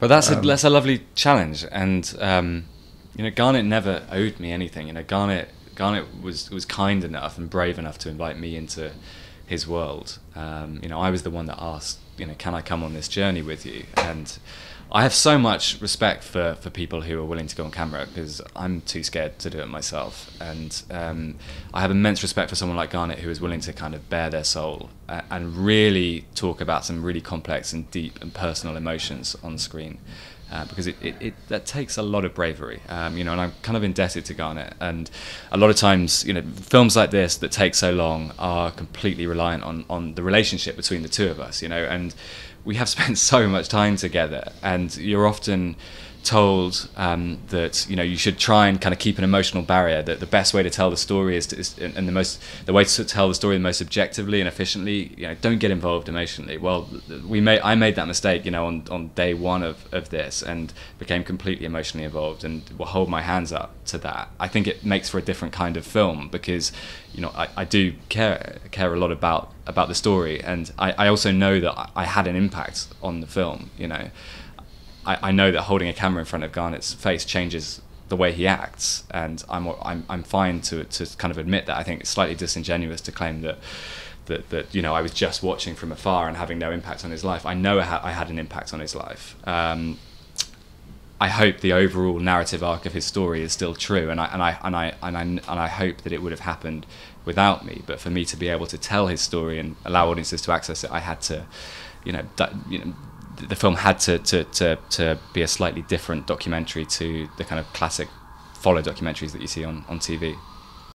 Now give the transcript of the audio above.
But that's a lovely challenge, and you know, Garnet never owed me anything. You know, Garnet was kind enough and brave enough to invite me into his world. You know, I was the one that asked, you know, can I come on this journey with you? And I have so much respect for people who are willing to go on camera, because I'm too scared to do it myself. And I have immense respect for someone like Garnet, who is willing to kind of bare their soul and really talk about some really complex and deep and personal emotions on screen. Because that takes a lot of bravery, you know, and I'm kind of indebted to Garnet. And a lot of times, you know, films like this that take so long are completely reliant on the relationship between the two of us, you know, and we have spent so much time together, and you're often told that, you know, you should try and kind of keep an emotional barrier, that the best way to tell the story is the way to tell the story the most objectively and efficiently, you know, don't get involved emotionally. Well, I made that mistake, you know, on day one of this, and became completely emotionally involved, and will hold my hands up to that. I think it makes for a different kind of film, because, you know, I do care a lot about the story, and I also know that I had an impact on the film, you know. I know that holding a camera in front of Garnet's face changes the way he acts, and I'm fine to kind of admit that. I think it's slightly disingenuous to claim that you know, I was just watching from afar and having no impact on his life. I know I had an impact on his life. I hope the overall narrative arc of his story is still true, and I hope that it would have happened without me. But for me to be able to tell his story and allow audiences to access it, I had to, you know, the film had to be a slightly different documentary to the kind of classic follow documentaries that you see on TV.